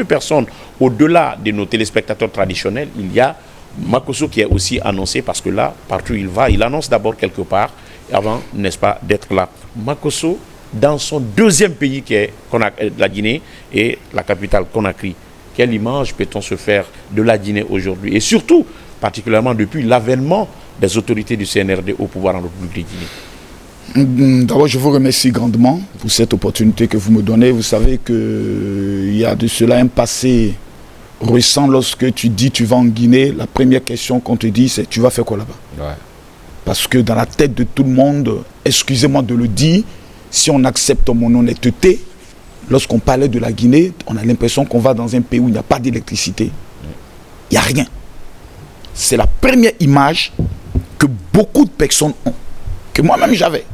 personnes, au-delà de nos téléspectateurs traditionnels, il y a Makosso qui est aussi annoncé parce que là, partout où il va, il annonce d'abord quelque part avant, n'est-ce pas, d'être là. Makosso, dans son deuxième pays qui est la Guinée et la capitale Conakry, quelle image peut-on se faire de la Guinée aujourd'hui? Et surtout, particulièrement depuis l'avènement des autorités du CNRD au pouvoir en République de Guinée. D'abord, je vous remercie grandement pour cette opportunité que vous me donnez. Vous savez qu'il y a de cela un passé récent. Lorsque tu dis tu vas en Guinée, la première question qu'on te dit, c'est tu vas faire quoi là-bas? Ouais. Parce que dans la tête de tout le monde, excusez-moi de le dire, si on accepte mon honnêteté, lorsqu'on parlait de la Guinée, on a l'impression qu'on va dans un pays où il n'y a pas d'électricité. Il n'y a rien. C'est la première image que beaucoup de personnes ont, que moi-même j'avais.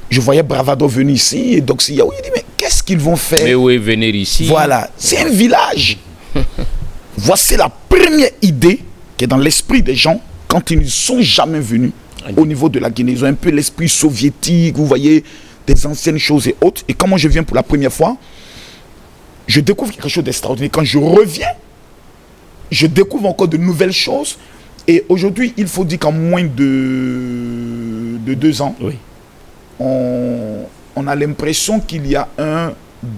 Je voyais Bravado venir ici et Doxy Yaoui, il dit mais qu'est-ce qu'ils vont faire? Mais où est venir ici? Voilà, c'est un village. Voici la première idée qui est dans l'esprit des gens quand ils ne sont jamais venus au niveau de la Guinée. Ils ont un peu l'esprit soviétique, vous voyez, des anciennes choses et autres. Et quand moi je viens pour la première fois, je découvre quelque chose d'extraordinaire. Quand je reviens, je découvre encore de nouvelles choses. Et aujourd'hui, il faut dire qu'en moins de 2 ans, oui, on a l'impression qu'il y a un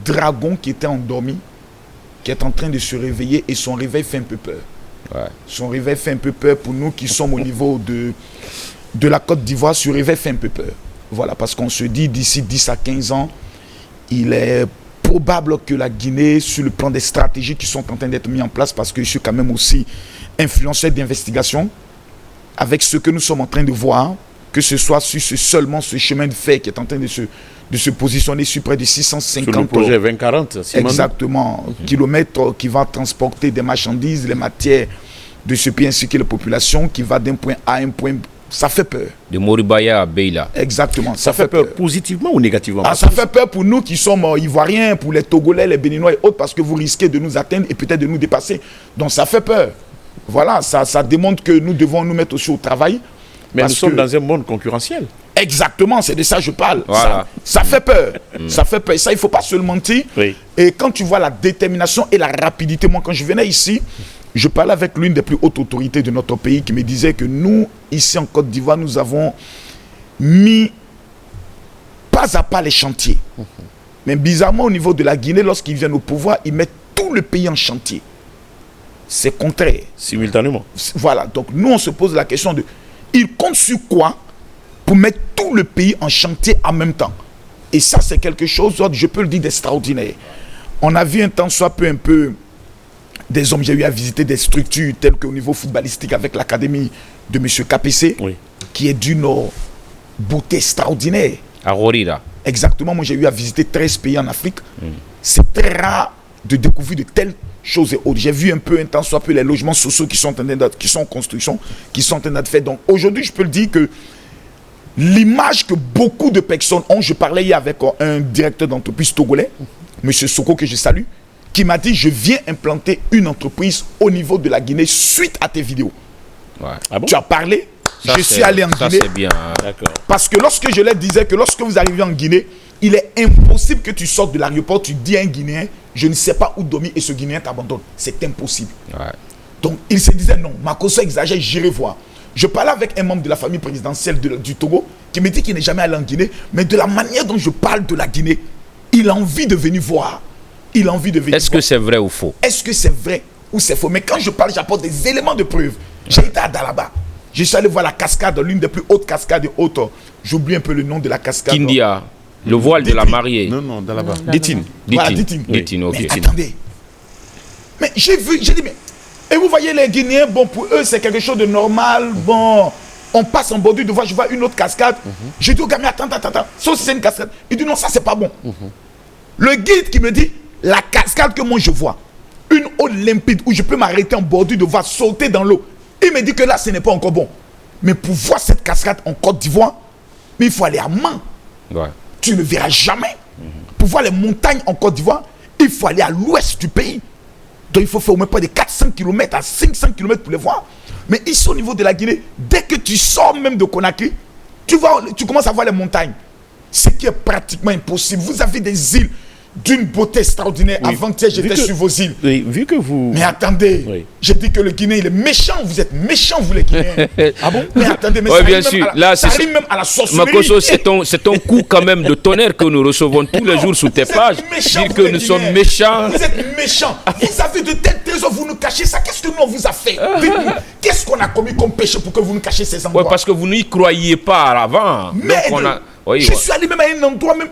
dragon qui était endormi, qui est en train de se réveiller, et son réveil fait un peu peur. Ouais. Son réveil fait un peu peur pour nous qui sommes au niveau de la Côte d'Ivoire. Ce réveil fait un peu peur. Voilà, parce qu'on se dit d'ici 10 à 15 ans, il est probable que la Guinée, sur le plan des stratégies qui sont en train d'être mises en place, parce que je suis quand même aussi influenceur d'investigation, avec ce que nous sommes en train de voir, que ce soit sur seulement ce chemin de fer qui est en train de se positionner sur près de 650 sur le projet 2040, exactement, kilomètres, qui va transporter des marchandises, les matières de ce pays ainsi que la population, qui va d'un point A à un point B. Ça fait peur. De Moribaya à Beila. Exactement. Ça fait peur positivement ou négativement? Ça fait peur pour nous qui sommes ivoiriens, pour les Togolais, les Béninois et autres, parce que vous risquez de nous atteindre et peut-être de nous dépasser. Donc ça fait peur. Voilà, ça démontre que nous devons nous mettre aussi au travail. Mais nous sommes dans un monde concurrentiel. Exactement, c'est de ça que je parle. Voilà. Ça fait peur. Ça fait peur. Ça, il ne faut pas se le mentir. Oui. Et quand tu vois la détermination et la rapidité, moi, quand je venais ici, je parlais avec l'une des plus hautes autorités de notre pays qui me disait que nous, ici en Côte d'Ivoire, nous avons mis pas à pas les chantiers. Mais bizarrement, au niveau de la Guinée, lorsqu'ils viennent au pouvoir, ils mettent tout le pays en chantier. C'est contraire. Simultanément. Voilà. Donc nous, on se pose la question de... Ils comptent sur quoi pour mettre tout le pays en chantier en même temps? Et ça, c'est quelque chose, je peux le dire, d'extraordinaire. On a vu un temps soit peu un peu des hommes. J'ai eu à visiter des structures telles qu'au niveau footballistique avec l'académie de M. KPC, oui, qui est d'une beauté extraordinaire. À Rorira. Exactement. Moi, j'ai eu à visiter 13 pays en Afrique. C'est très rare de découvrir de telles choses et autres. J'ai vu un temps soit peu les logements sociaux qui sont en construction, qui sont en train d'être faits. Donc aujourd'hui, je peux le dire que l'image que beaucoup de personnes ont, je parlais hier avec un directeur d'entreprise togolais, M. Soko, que je salue, qui m'a dit, je viens implanter une entreprise au niveau de la Guinée suite à tes vidéos. Ouais. Ah bon? Tu as parlé, ça, je suis allé en Guinée. C'est bien. Parce que lorsque je leur disais que lorsque vous arrivez en Guinée, il est impossible que tu sortes de l'aéroport, tu dis à un Guinéen, je ne sais pas où dormir, et ce Guinéen t'abandonne. C'est impossible. Ouais. Donc il se disait non, Makosso exagère, j'irai voir. Je parlais avec un membre de la famille présidentielle du Togo qui me dit qu'il n'est jamais allé en Guinée, mais de la manière dont je parle de la Guinée, il a envie de venir voir. Il a envie de venir. Est-ce que c'est vrai ou faux? Est-ce que c'est vrai ou c'est faux? Mais quand je parle, j'apporte des éléments de preuve. J'ai été à Dalaba. Je suis allé voir la cascade, l'une des plus hautes cascades hautes. J'oublie un peu le nom de la cascade. Kindia. Le voile de la mariée. Non, Dalaba. Ditine. Voilà, Ditine. Ditine, ok. Mais attendez. Mais j'ai vu, j'ai dit, mais... Et vous voyez les Guinéens, bon, pour eux, c'est quelque chose de normal. Bon, on passe en bordure de voie, je vois une autre cascade. Je dis au gars, mais attends. Ça, c'est une cascade. Il dit, non, ça, c'est pas bon. Le guide qui me dit, la cascade que moi je vois, une eau limpide où je peux m'arrêter en bordure de voie, sauter dans l'eau. Il me dit que là, ce n'est pas encore bon. Mais pour voir cette cascade en Côte d'Ivoire, mais il faut aller à Mans. Ouais. Tu ne verras jamais. Pour voir les montagnes en Côte d'Ivoire, il faut aller à l'ouest du pays. Donc il faut faire au moins pas de 400 km à 500 km pour les voir. Mais ici au niveau de la Guinée, dès que tu sors même de Conakry, tu commences à voir les montagnes. Ce qui est pratiquement impossible. Vous avez des îles. d'une beauté extraordinaire. Oui. Avant-hier, j'étais Vu que- sur vos îles. Oui, vu que vous... Mais attendez, Oui. j'ai dit que le Guinéen, il est méchant. Vous êtes méchants, vous les Guinéens. Ah bon? Mais attendez, mais Ouais, ça bien arrive même sûr. à la- Là, ça c'est- arrive même à la sorcellerie. Makosso, c'est ton coup quand même de tonnerre que nous recevons tous les jours sur tes Vous êtes pages. méchants, Dire vous, que les nous Guinéens. sommes méchants. Vous êtes méchants. Vous avez de tels trésors, vous nous cachez ça. Qu'est-ce que nous, on vous a fait? Dites-nous, qu'est-ce qu'on a commis comme péché pour que vous nous cachiez ces endroits? Ouais, parce que vous n'y croyiez pas avant. Donc, Merde. on a... Oui, Je ouais. suis allé même à un endroit même.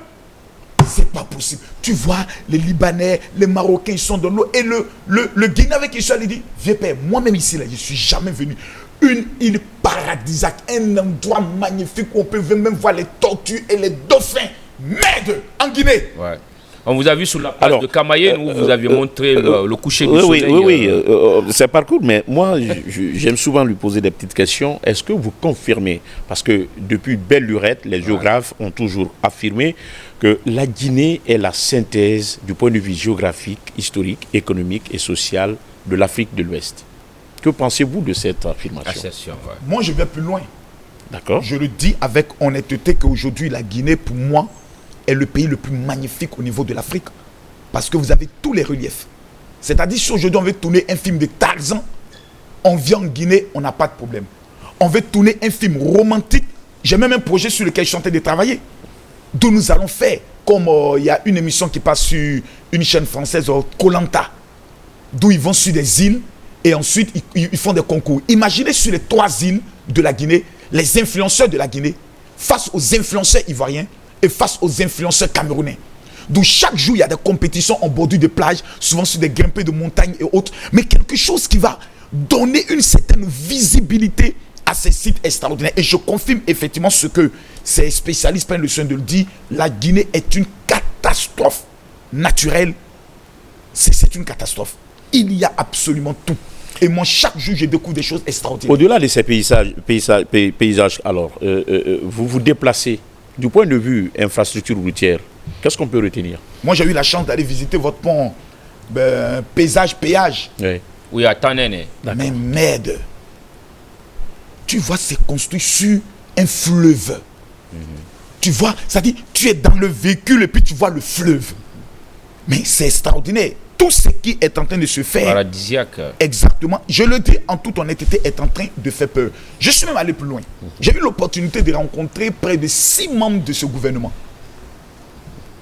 C'est pas possible. Tu vois, les Libanais, les Marocains, ils sont dans l'eau. Et le Guinéen avec qui je suis allé dit, vieux père, moi-même ici, là, je suis jamais venu. Une île paradisiaque, un endroit magnifique où on peut même voir les tortues et les dauphins. Merde, en Guinée. Ouais. On vous a vu sur la place Alors, de Camayen où vous aviez montré le coucher du Oui, soleil. oui, c'est parcours, mais moi, j'aime souvent lui poser des petites questions. Est-ce que vous confirmez, parce que depuis belle lurette, les géographes ont toujours affirmé que la Guinée est la synthèse du point de vue géographique, historique, économique et social de l'Afrique de l'Ouest. Que pensez-vous de cette affirmation? Assertion, ouais. Moi, je vais plus loin. D'accord. Je le dis avec honnêteté qu'aujourd'hui, la Guinée, pour moi, est le pays le plus magnifique au niveau de l'Afrique. Parce que vous avez tous les reliefs. C'est-à-dire, si aujourd'hui on veut tourner un film de Tarzan, on vient en Guinée, on n'a pas de problème. On veut tourner un film romantique. J'ai même un projet sur lequel je suis en train de travailler. D'où nous allons faire, comme il y a une émission qui passe sur une chaîne française, Koh Lanta, d'où ils vont sur des îles et ensuite ils font des concours. Imaginez sur les 3 îles de la Guinée, les influenceurs de la Guinée face aux influenceurs ivoiriens et face aux influenceurs camerounais. D'où chaque jour il y a des compétitions en bordure de plage, souvent sur des grimpées de montagnes et autres, mais quelque chose qui va donner une certaine visibilité à ces sites extraordinaires. Et je confirme effectivement ce que ces spécialistes prennent le soin de le dire, la Guinée est une catastrophe naturelle. C'est une catastrophe. Il y a absolument tout. Et moi, chaque jour, je découvre des choses extraordinaires. Au-delà de ces paysages, alors, vous vous déplacez du point de vue infrastructure routière. Qu'est-ce qu'on peut retenir? Moi, j'ai eu la chance d'aller visiter votre pont, péage. Oui. Oui, à Tanene. Mais merde. Tu vois, c'est construit sur un fleuve. Tu vois, c'est-à-dire, tu es dans le véhicule et puis tu vois le fleuve. Mais c'est extraordinaire. Tout ce qui est en train de se faire, Paradisiaque. exactement, je le dis en toute honnêteté, est en train de faire peur. Je suis même allé plus loin. J'ai eu l'opportunité de rencontrer près de 6 membres de ce gouvernement.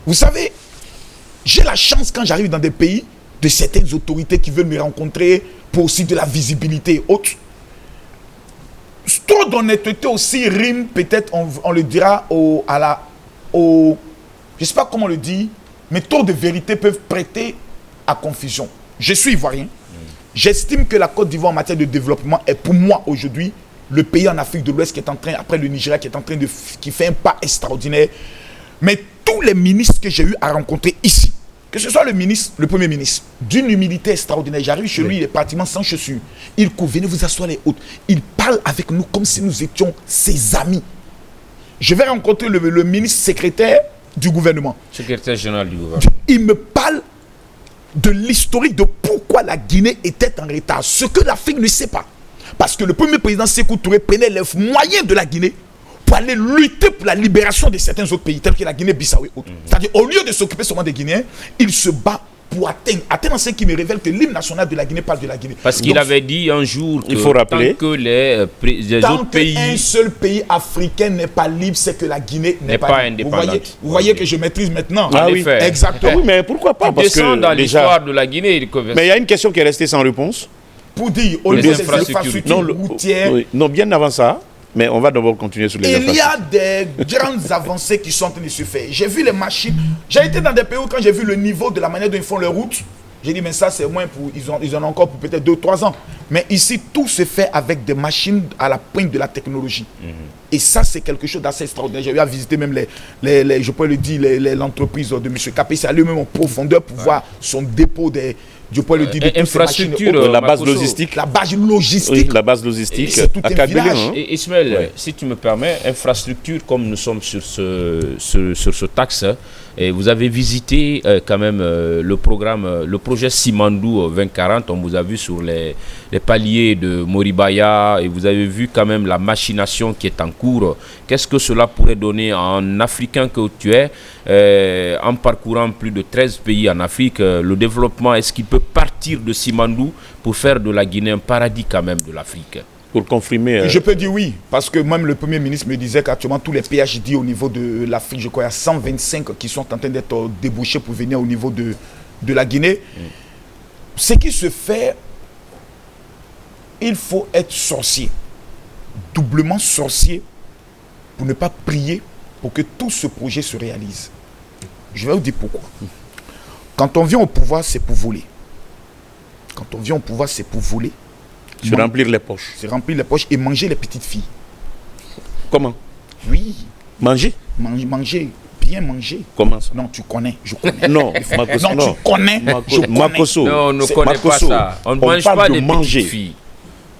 Vous savez, j'ai la chance quand j'arrive dans des pays de certaines autorités qui veulent me rencontrer pour aussi de la visibilité et autres. Trop d'honnêteté aussi rime, peut-être on le dira je ne sais pas comment on le dit, mais trop de vérité peuvent prêter à confusion. Je suis ivoirien. J'estime que la Côte d'Ivoire en matière de développement est pour moi aujourd'hui le pays en Afrique de l'Ouest qui est en train, après le Nigeria, qui fait un pas extraordinaire. Mais tous les ministres que j'ai eu à rencontrer ici, que ce soit le premier ministre, d'une humilité extraordinaire. J'arrive chez lui, il est pratiquement sans chaussures. Il court, venez vous asseoir les autres. Il parle avec nous comme si nous étions ses amis. Je vais rencontrer le ministre secrétaire du gouvernement. Secrétaire général du gouvernement. Il me parle de l'historique de pourquoi la Guinée était en retard. Ce que l'Afrique ne sait pas. Parce que le premier président Sékou Touré prenait les moyens de la Guinée pour aller lutter pour la libération de certains autres pays, tels que la Guinée-Bissau et autres. C'est-à-dire, au lieu de s'occuper seulement des Guinéens, il se bat pour atteindre ce qui me révèle que l'hymne national de la Guinée parle de la Guinée. Parce qu'il avait dit un jour que il faut rappeler, tant que les tant autres qu'un pays... seul pays africain n'est pas libre, c'est que la Guinée n'est pas libre. indépendante. Vous voyez que je maîtrise maintenant. En effet. Exactement. Oui, mais pourquoi pas? Tu Parce descends que dans déjà... l'histoire de la Guinée. Mais il y a une question qui est restée sans réponse. Pour dire, au Les niveau des infrastructures. infrastructures routières, Oui, non, bien avant ça, mais on va d'abord continuer sur les il y infrastructures. a des grandes avancées qui sont en train de se faire. J'ai vu les machines. J'ai été dans des pays où quand j'ai vu le niveau de la manière dont ils font les routes, j'ai dit, mais ça c'est moins pour... Ils en ont encore pour peut-être 2-3 ans. Mais ici, tout se fait avec des machines à la pointe de la technologie. Et ça, c'est quelque chose d'assez extraordinaire. J'ai eu à visiter même je peux le dire, l'entreprise de M. Capé. C'est allé même en profondeur pour voir son dépôt du point de vue de infrastructure, la base Makosso. logistique. La base logistique. Oui, la base logistique C'est tout à un Kabylie, village. hein. Et Ismaël, Ouais. si tu me permets, infrastructure, comme nous sommes sur ce taxe, et vous avez visité quand même le programme, le projet Simandou 2040, on vous a vu sur les paliers de Moribaya, et vous avez vu quand même la machination qui est en cours. Qu'est-ce que cela pourrait donner à un Africain que tu es, en parcourant plus de 13 pays en Afrique, le développement, est-ce qu'il peut partir de Simandou pour faire de la Guinée un paradis quand même de l'Afrique? Pour confirmer. Je peux dire oui, parce que même le Premier ministre me disait qu'actuellement tous les PhD au niveau de l'Afrique, je crois, il y a 125 qui sont en train d'être débouchés pour venir au niveau de la Guinée. Ce qui se fait, il faut être sorcier, doublement sorcier, pour ne pas prier pour que tout ce projet se réalise. Je vais vous dire pourquoi. Quand on vient au pouvoir, c'est pour voler. Quand on vient au pouvoir, c'est pour voler. Se remplir les poches. C'est remplir les poches et manger les petites filles. Comment? Oui, Manger? manger, bien manger. Comment ça? Non, tu connais, je connais. Non, Makosso, Non, non. tu connais, je connais. Makosso. Non, on ne C'est- connaît Makosso, pas ça. On ne on mange parle pas de des manger. petites filles.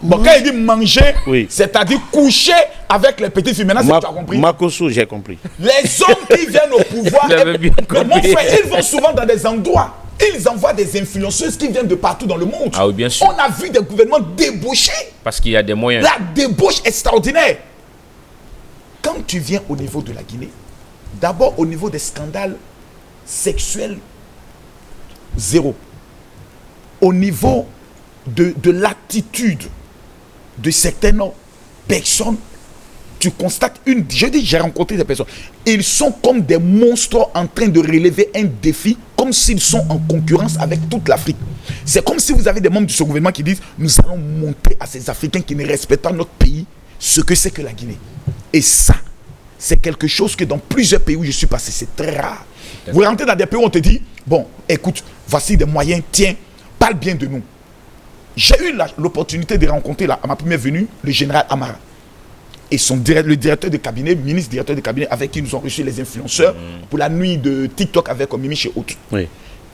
Bon, quand il dit manger, Oui. c'est-à-dire coucher avec les petites filles. Maintenant, c'est que tu as compris. Makosso, j'ai compris. Les hommes qui viennent au pouvoir, J'avais bien mais mon compris. frère, ils vont souvent dans des endroits. Ils envoient des influenceuses qui viennent de partout dans le monde. Ah oui, bien sûr. On a vu des gouvernements débaucher. Parce qu'il y a des moyens. La débauche extraordinaire. Quand tu viens au niveau de la Guinée, d'abord au niveau des scandales sexuels, zéro. Au niveau de l'attitude de certaines personnes, tu constates j'ai rencontré des personnes, ils sont comme des monstres en train de relever un défi, comme s'ils sont en concurrence avec toute l'Afrique. C'est comme si vous avez des membres de ce gouvernement qui disent, nous allons montrer à ces Africains qui ne respectent pas notre pays ce que c'est que la Guinée. Et ça, c'est quelque chose que dans plusieurs pays où je suis passé, c'est très rare. Vous rentrez dans des pays où on te dit, bon, écoute, voici des moyens, tiens, parle bien de nous. J'ai eu l'opportunité de rencontrer à ma première venue le général Amara et le directeur de cabinet, ministre directeur de cabinet, avec qui nous ont reçu les influenceurs pour la nuit de TikTok avec Mimi chez Autre. Oui.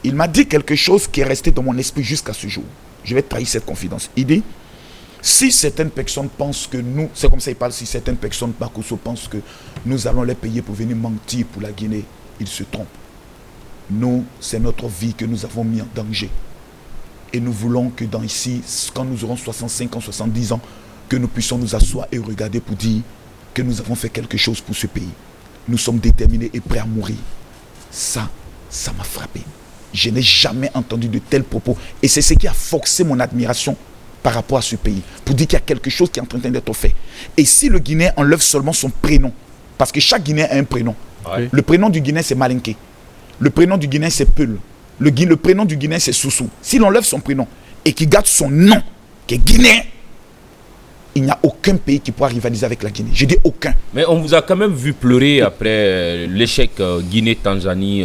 Il m'a dit quelque chose qui est resté dans mon esprit jusqu'à ce jour. Je vais trahir cette confidence. Il dit, si certaines personnes pensent que nous, c'est comme ça il parle, si certaines personnes, Makosso, pensent que nous allons les payer pour venir mentir pour la Guinée, ils se trompent. Nous, c'est notre vie que nous avons mis en danger. Et nous voulons que dans ici, quand nous aurons 65 ans, 70 ans, que nous puissions nous asseoir et regarder pour dire que nous avons fait quelque chose pour ce pays. Nous sommes déterminés et prêts à mourir. Ça m'a frappé. Je n'ai jamais entendu de tels propos. Et c'est ce qui a forcé mon admiration par rapport à ce pays. Pour dire qu'il y a quelque chose qui est en train d'être fait. Et si le Guinéen enlève seulement son prénom, parce que chaque Guinéen a un prénom. Ouais. Le prénom du Guinéen, c'est Malinké. Le prénom du Guinéen, c'est Peul. Le prénom du Guinéen, c'est Soussou. S'il enlève son prénom et qu'il garde son nom, qui est Guinéen, il n'y a aucun pays qui pourra rivaliser avec la Guinée. Je dis aucun. Mais on vous a quand même vu pleurer après l'échec Guinée-Tanzanie.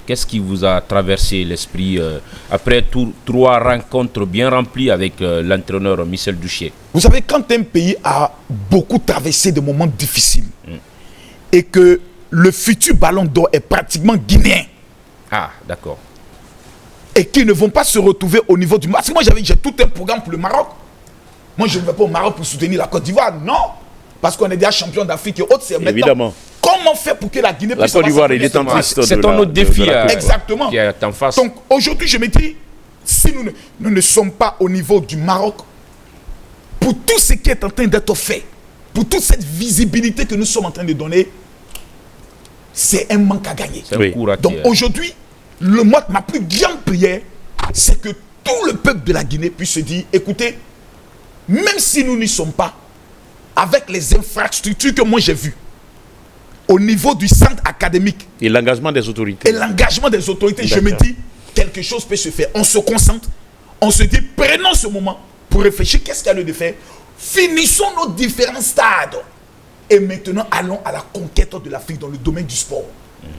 Qu'est-ce qui vous a traversé l'esprit après trois rencontres bien remplies avec l'entraîneur Michel Duchier? Vous savez, quand un pays a beaucoup traversé de moments difficiles et que le futur ballon d'or est pratiquement guinéen, Ah, d'accord. et qu'ils ne vont pas se retrouver au niveau du Maroc. Parce que moi, j'ai tout un programme pour le Maroc. Moi, je ne vais pas au Maroc pour soutenir la Côte d'Ivoire. Non. Parce qu'on est déjà champion d'Afrique et autres. C'est maintenant, Évidemment. comment faire pour que la Guinée La puisse Côte d'Ivoire avancer est détentrice C'est de ton la- autre de- défi de la Côte d'Ivoire. Exactement. qui est en face. Donc, aujourd'hui, je me dis, si nous ne sommes pas au niveau du Maroc, pour tout ce qui est en train d'être fait, pour toute cette visibilité que nous sommes en train de donner, c'est un manque à gagner. C'est Oui. un coup raté. Donc aujourd'hui, ma plus grande prière, c'est que tout le peuple de la Guinée puisse se dire, écoutez, même si nous n'y sommes pas, avec les infrastructures que moi j'ai vues, au niveau du centre académique Et l'engagement des autorités. et l'engagement des autorités, je me D'accord. dis, quelque chose peut se faire. On se concentre, on se dit, prenons ce moment pour réfléchir, qu'est-ce qu'il y a lieu de faire. Finissons nos différents stades. Et maintenant, allons à la conquête de l'Afrique dans le domaine du sport.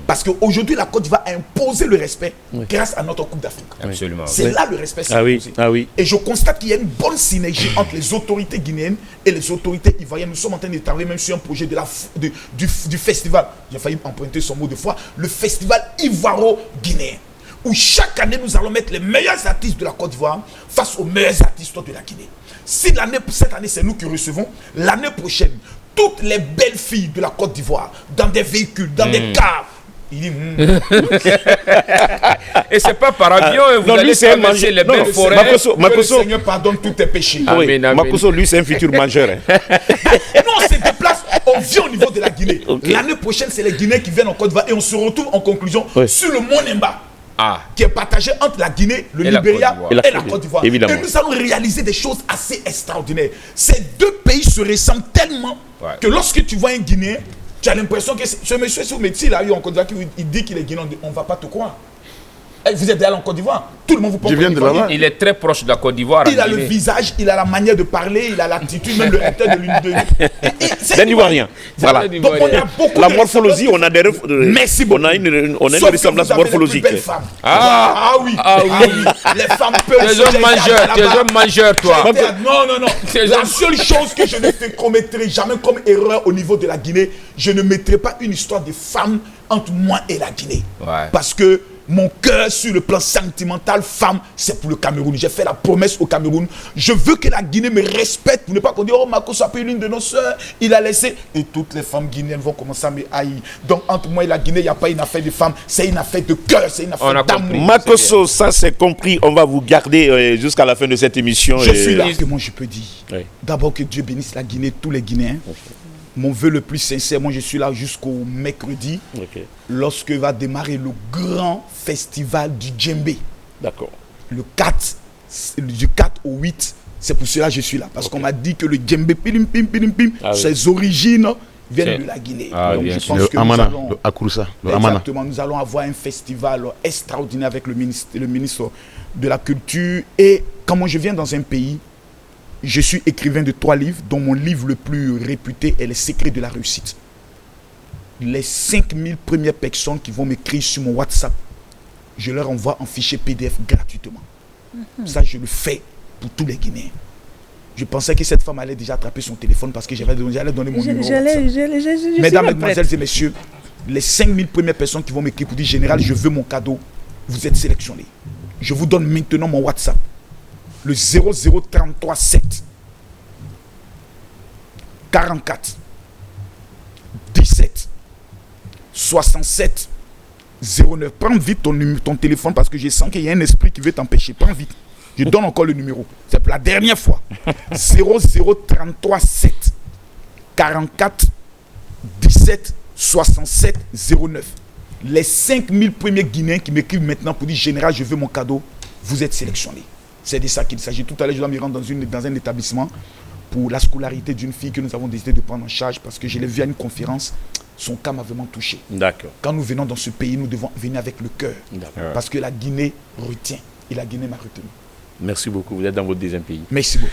Parce qu'aujourd'hui, la Côte d'Ivoire a imposé le respect grâce à notre Coupe d'Afrique. Absolument. C'est là le respect. Ah oui, imposé. ah oui. Et je constate qu'il y a une bonne synergie entre les autorités guinéennes et les autorités ivoiriennes. Nous sommes en train de travailler même sur un projet du festival. J'ai failli emprunter son mot de foi. Le festival ivoiro-guinéen. où chaque année, nous allons mettre les meilleurs artistes de la Côte d'Ivoire face aux meilleurs artistes de la Guinée. Si cette année, c'est nous qui recevons, l'année prochaine, toutes les belles filles de la Côte d'Ivoire, dans des véhicules, dans des cars, il dit, Et c'est pas par avion, vous Non, lui, allez c'est un traverser les mangeur. belles Non, forêts. Makosso, que le Makosso, Seigneur pardonne tous tes péchés. ah oui, Amen, amen. Makosso, lui, c'est un futur mangeur. Hein. Nous, on se déplace, on vient au niveau de la Guinée. Ok. L'année prochaine, c'est les Guinéens qui viennent en Côte d'Ivoire et on se retrouve en conclusion Oui. sur le Mont Nemba, Ah, qui est partagé entre la Guinée, le Et la Libéria Côte d'Ivoire. et la Côte d'Ivoire. Évidemment. Et nous allons réaliser des choses assez extraordinaires. Ces deux pays se ressemblent tellement Ouais. que lorsque tu vois un Guinéen, tu as l'impression que ce monsieur sur métier là, en Côte d'Ivoire, il dit qu'il est Guinéen, on ne va pas te croire. Eh, vous êtes allé en Côte d'Ivoire, tout le monde vous pense. Je viens de là-bas. il est très proche de la Côte d'Ivoire. Il en a le Guinée. visage, il a la manière de parler, il a l'attitude, même le recteur de l'une de. D'un Ivoirien. Voilà. Donc on a beaucoup La de morphologie, on a des Merci beaucoup. on a une Sauf que ressemblance vous avez les plus morphologique. belles femmes. Ah. oui. Ah oui. Les femmes peuvent. T'es un mangeur, t'es un mangeur, toi. Non. C'est La un- seule chose que je ne commettrai jamais comme erreur au niveau de la Guinée, je ne mettrai pas une histoire de femme entre moi et la Guinée. Ouais. Parce que mon cœur sur le plan sentimental, femme, c'est pour le Cameroun. J'ai fait la promesse au Cameroun. Je veux que la Guinée me respecte pour ne pas qu'on dise, oh, Makosso a pris l'une de nos soeurs, il a laissé. Et toutes les femmes guinéennes vont commencer à me haïr. Donc, entre moi et la Guinée, il n'y a pas une affaire de femme, c'est une affaire de cœur, c'est une On a affaire d'amour. compris. Makosso, ça c'est compris. On va vous garder jusqu'à la fin de cette émission. Je suis là. Que moi, je peux dire. Oui. D'abord, que Dieu bénisse la Guinée, tous les Guinéens. Mon vœu le plus sincère, moi, je suis là jusqu'au mercredi, Ok, lorsque va démarrer le grand festival du djembé. d'accord. Du 4 au 8, c'est pour cela que je suis là. Parce qu'on m'a dit que le djembé, pilim, pim, Ah oui. ses origines viennent C'est- de la Guinée. Ah, Donc, bien je sûr. pense Le que nous Amana, allons... le Akouroussa, le Amana. Exactement, nous allons avoir un festival extraordinaire avec le ministre de la Culture. Et quand moi je viens dans un pays, je suis écrivain de 3 livres, dont mon livre le plus réputé est Les secrets de la réussite. Les 5000 premières personnes qui vont m'écrire sur mon WhatsApp, je leur envoie un fichier PDF gratuitement. Ça, je le fais pour tous les Guinéens. Je pensais que cette femme allait déjà attraper son téléphone parce que j'allais donner mon numéro. WhatsApp. Mesdames, mesdemoiselles et messieurs, les 5000 premières personnes qui vont m'écrire pour dire Général, je veux mon cadeau, vous êtes sélectionnés. Je vous donne maintenant mon WhatsApp. Le 00337 44 17 67 09. Prends vite ton téléphone parce que je sens qu'il y a un esprit qui veut t'empêcher. Prends vite. Je donne encore le numéro. C'est pour la dernière fois. 00337 44 17 67 09. Les 5000 premiers Guinéens qui m'écrivent maintenant pour dire Général, je veux mon cadeau, vous êtes sélectionnés. C'est de ça qu'il s'agit. Tout à l'heure, je dois me rendre dans un établissement pour la scolarité d'une fille que nous avons décidé de prendre en charge parce que je l'ai vue à une conférence. Son cas m'a vraiment touché. D'accord. Quand nous venons dans ce pays, nous devons venir avec le cœur. D'accord. Parce que la Guinée retient. Et la Guinée m'a retenu. Merci beaucoup. Vous êtes dans votre deuxième pays. Merci beaucoup.